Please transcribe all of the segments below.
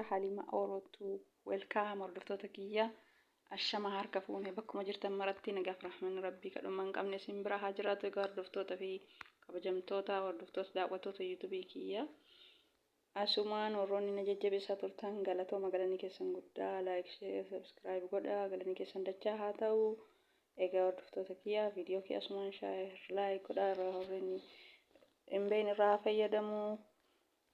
Halima Orotu welcome hordoftoota kiyya ashama harka fuune bakkuma jirtan maratti nagaaf rahman rabbii kadhumaan qabne simbira haa jiraatu egaa hordoftoota fi kabajamtoota hordoftoota daawwattoota YouTube kiyya asumaan warroonni na jajjabeessaa turtan galatooma galanii keessan guddaa like share subscribe godhaa galanii keessan dachaa haa ta'u egaa hordoftoota kiyya viidiyoo kiyya asumaan share like godhaa irraa horreen imbeen irraa fayyadamu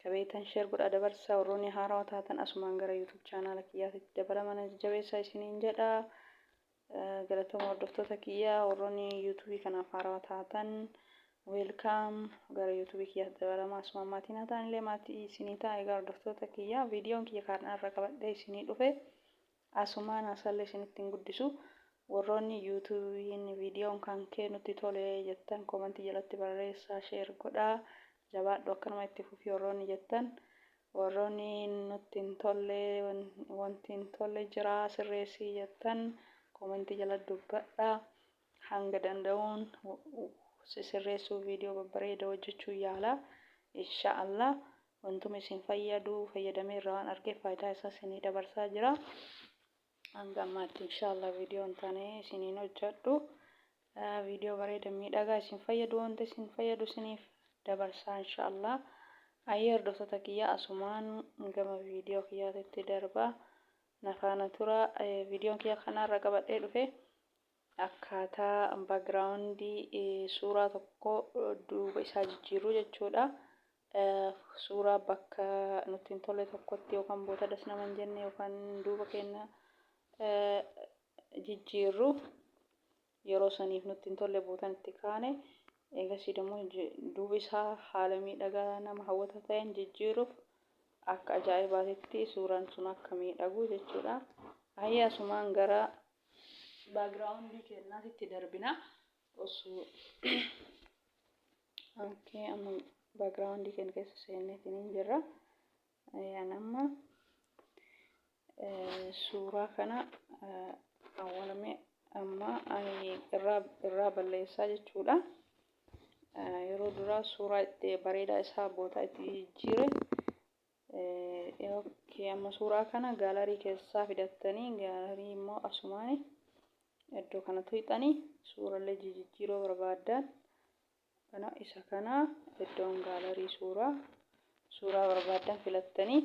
kabeetan share godhaa dabarsaa warroonni haarawaa taatan asumaan gara YouTube channel kiyyaatti dabalaman jabeessaa isiniin jedha galatooma hordoftoota kiyya warroonni YouTube kanaaf haarawaa taatan welcome gara YouTube kiyyaatti dabalamaa asumaan maatiin haa ta'an illee maatii isinii ta'a egaa hordoftoota kiyya viidiyoon kiyya kaarnaa irra qabadhee isinii dhufe asumaan asallee isinitti guddisu warroonni YouTube viidiyoon kan kee nutti tole jettan komentii jalatti barreessaa share godhaa jabaadhu akkanuma itti fufii warroonni jettan warroonni nutti hin tolle wanti hin tolle jira sirreessii jettan komentii jala dubbadhaa hanga danda'uun sirreessuu viidiyoo babbareeda hojjechuu yaala inshaallah wantuma isin fayyadamee irraa waan argee faayidaa isaa isinii dabarsaa jira hanga ammaatti inshaallah viidiyoon taanee isiniin hojjedhu viidiyoo bareeda miidhagaa isin fayyadu wanta isin fayyadu isiniif dabarsaa inshaallah ayyaa hordoftoota kiyya asumaan gama viidiyoo kiyyaatti darba nafaana tura viidiyoon kiyya kanarra qabadhee dhufe akkaataa backgroundii suuraa tokko duuba isaa jijjiiruu jechuudha suuraa bakka nutti hin tolle tokkotti yookaan boota das nama hin jenne yookaan duuba keenya jijjiirru yeroo saniif nutti hin tolle bootan itti kaane eegasii dammoo duubi isaa haala miidhagaa nama hawwata ta'een jijjiiruuf akka ajaa'ibaatitti suuraan sun akka miidhagu jechuudha ayyaa asumaan gara backgroundii keenyaatti darbina osoo okay amma backgroundii keenya keessa seenneetiin jirra amma suuraa kana awwaalame amma ani irraa balleessaa jechuudha yeroo duraa suuraa itti bareedaa isaa boota itti jijjiire okay amma suuraa kana gaalarii keessaa fidattanii gaalarii immoo asumaan iddoo kanatti hixanii suuraalee jijjiiroo barbaadan kana isa kana iddoon gaalarii suuraa barbaadan filattanii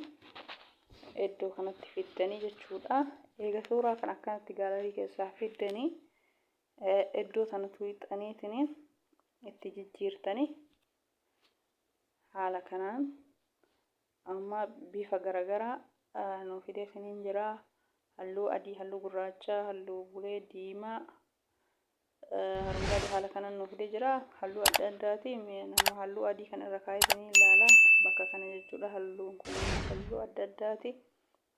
iddoo kanatti fiddanii jechuudha eega suuraa kana akkanatti gaalarii keessaa fiddanii iddoo kanatti hixaniitiin itti jijjiirtanii haala kanaan amma bifa garagaraa nuu fideefiniin jira halluu adii halluu gurraacha halluu bulee diimaa haala kanaan nuu fidee jira halluu adda addaati nama halluu adii kan irra kaayitanii ilaala bakka kana jechuudha halluun kun halluu adda addaati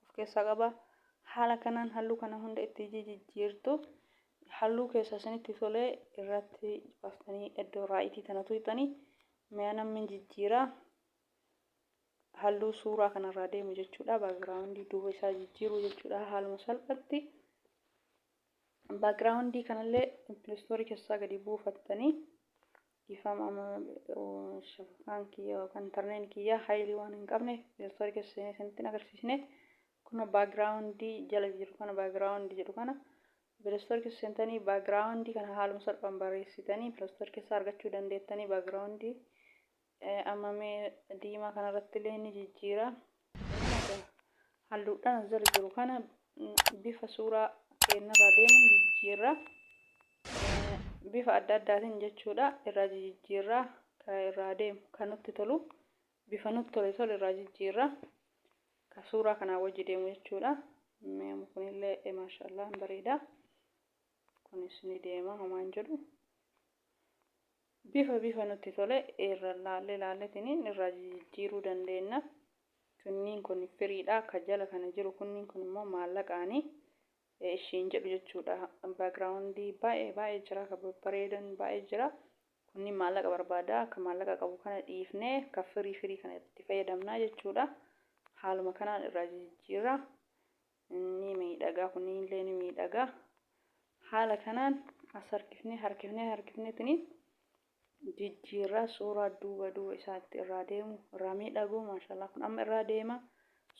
of keessaa qaba haala kanaan halluu kana hunda itti jijjiirtu halluu keessa isinitti tolee irratti baftanii iddoo raayitii tanatu hixanii mi'a namni jijjiira halluu suuraa kanarraa deemu jechuudha backgroundii duuba isaa jijjiiru jechuudha haaluma salphatti backgroundii kanallee Play keessaa gadi buufattanii ifama shafaan kiyya yookaan internet kiyya haayilii waan hin qabne Play Store keessa isinitti agarsiisne kun backgroundii jala jiru kana backgroundii jedhu kana Play Store keessa seentanii backgroundii kana haaluma salphaan barreessitanii Play Store keessa argachuu dandeettanii backgroundii amma mee diimaa kanarratti illee ni jijjiira halluudhaan jala jiru kana bifa suuraa keenyarraa deemuun jijjiirra bifa adda addaatiin jechuudha irraa jijjiirra kan irraa deemu kan nutti tolu bifa nutti tole irraa jijjiirra kan suuraa kanaa wajji deemu jechuudha mee kunillee maashaallah bareeda kunis ni deema homaan jedhu bifa nutti tole irra laalleetiin irraa jijjiiruu dandeenya kunniin kun firiidha ka jala kana jiru kunniin kun immoo maallaqaanii ishiin jedhu jechuudha backgroundii baay'ee jira ka bareedan baay'ee jira kunniin maallaqa barbaada ka maallaqa qabu kana dhiifnee ka firii kana itti fayyadamnaa jechuudha haaluma kanaan irraa jijjiirra ni miidhagaa kunniin illee ni miidhagaa haala kanaan as harkifnee tini jijjiirraa suuraa duuba isaatti irraa deemu irraa miidhagu maashaallah kun amma irraa deema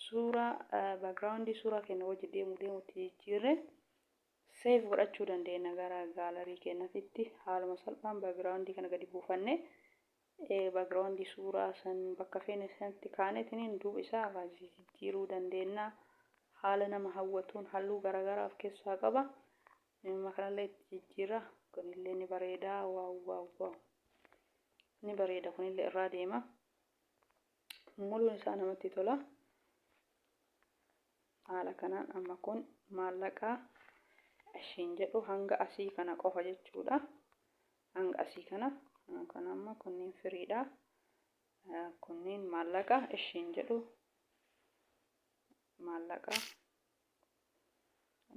suuraa background suuraa keenya wajji deemutti jijjiirre save godhachuu dandeenya gara gaalarii keenyatti haaluma salphaan background kana gadi buufanne background suuraa san bakka feene sanatti kaanetiniin duuba isaa irraa jijjiiruu dandeenya haala nama hawwatuun halluu garaagaraa of keessaa qaba makanallee jijjiirra kunillee ni bareeda waaw ni bareeda kunillee irraa deema muluun isaa namatti tola haala kanaan amma kun maallaqa ishiin jedhu hanga asii kana qofa jechuudha hanga asii kana amma kunniin firiidha kunniin maallaqa ishiin jedhu maallaqa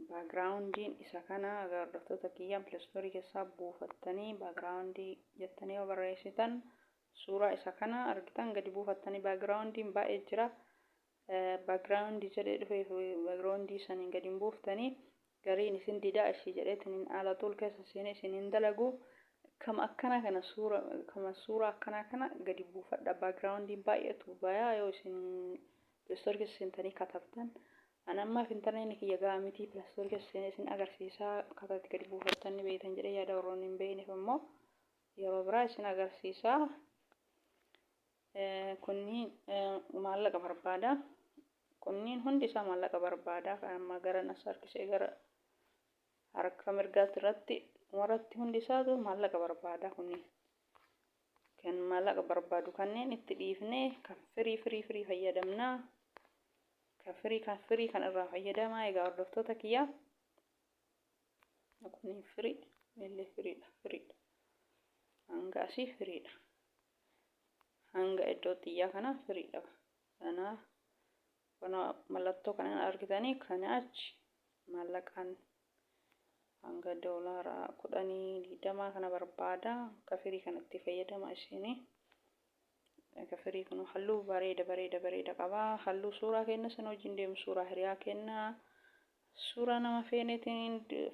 backgroundiin isa kana hordoftoota kiyyaan Play Store keessaa buufattanii backgroundii jettanii yoo barreessitan suuraa isa kana argitan gadi buufattanii backgroundiin baay'ee jira backgroundii jedhee dhufee backgroundii saniin gadi buuftanii gariin isin didaa ishii jedheetiniin ala tul keessa seenee isiniin dalagu kama akkana kana suuraa akkana kana gadi buufadha backgroundiin baay'eetu bayaa yoo isin Play Store keessa seentanii katabtan anammaaf intarneetii kiyya gahaa miti Play Store keessa seenee isin agarsiisaa akkatti gadi buufattanii beektan jedhee yaada warroonni hin beekneef immoo yeroo biraa isin agarsiisaa kunniin maallaqa barbaada kunniin hundi isaa maallaqa barbaada kan amma gara nas harkisee gara harka mirgaatti irratti waratti hundi isaatu maallaqa barbaada kunniin kan maallaqa barbaadu kanneen itti dhiifnee kan firii fayyadamnaa kan firii kan irraa fayyadamaa egaa hordoftoota kiyyaa kunniin firiidha hanga asii firiidha hanga iddoo xiyyaa kana firiidha kanaaf kana mallattoo kanaan argitanii kana achi maallaqaan hanga doolaara 10-20 kana barbaada kafirii kanatti fayyadama isinii kafirii kun halluu bareeda qaba halluu suuraa kenna san wajjin deemu suuraa hiriyaa kenna suuraa nama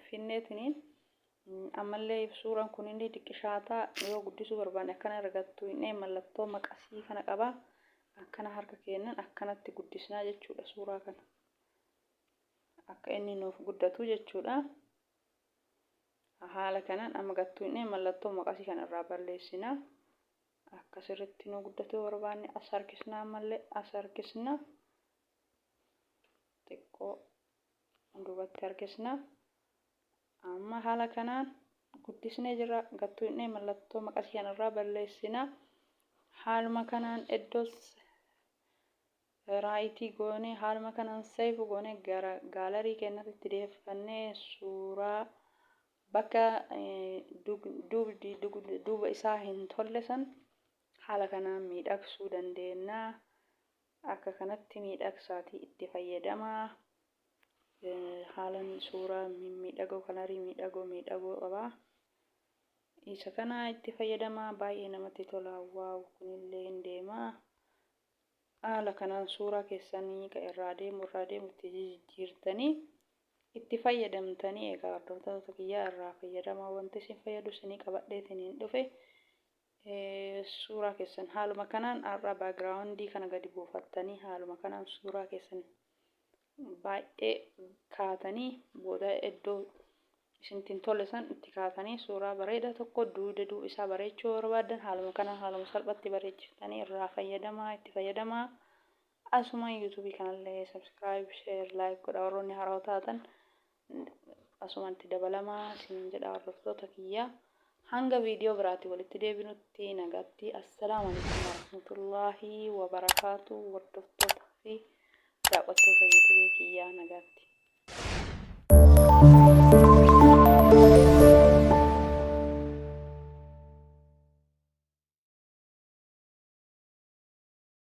finneetiniin ammallee suuraan kun illee xiqqishaataa yoo guddisuu barbaanne akkana argattu inni mallattoo maqasii kana qaba akkana harka kennan akkanatti guddisnaa jechuudha suuraa kana akka inni nuuf guddatu jechuudha haala kanaan amma gattu inni mallattoo maqasii kana irraa balleessinaa akka sirriitti nu guddatu barbaanne as harkisnaa ammallee as harkisnaa xiqqoo duubatti harkisnaa amma haala kanaan guddisnee jira gattu inni mallattoo maqasii kana irraa balleessinaa haaluma kanaan iddoos raayitii goone haaluma kanaan save goone gara gaalarii keenyatti deeffannee suuraa bakka duuba isaa hin tolle san haala kanaan miidhagsuu dandeenya akka kanatti miidhagsaatii itti fayyadamaa haalan suuraa miidhagoo kalarii miidhagoo qaba isa kana itti fayyadamaa baay'ee namatti tola waaw kunillee hin deemaa haala kanaan suuraa keessanii ka irraa deemutti jijjiirtanii itti fayyadamtanii egaa hordoftoota kiyyaa irraa fayyadamaa wanti isin fayyadu isinii qabadheetiniin dhufe suuraa keessan haaluma kanaan arra backgroundii kana gadi buufattanii haaluma kanaan suuraa keessan baay'ee kaatanii booda iddoo isintiin tolle san itti kaatanii suuraa bareeda tokko duuduu isaa bareechuu barbaadan haaluma kanaan haaluma salphatti bareechitanii irraa fayyadamaa itti fayyadamaa asuma YouTube kanallee subscribe share like godhaa warroonni haaraa taatan asumatti dabalamaa isin jedha hordoftoota kiyyaa hanga viidiyoo biraatti walitti deebinutti nagaatti assalaamu alaykum warahmatullaahi wabarakaatu hordoftoota fi daawwattoota YouTube kiyyaa nagaatti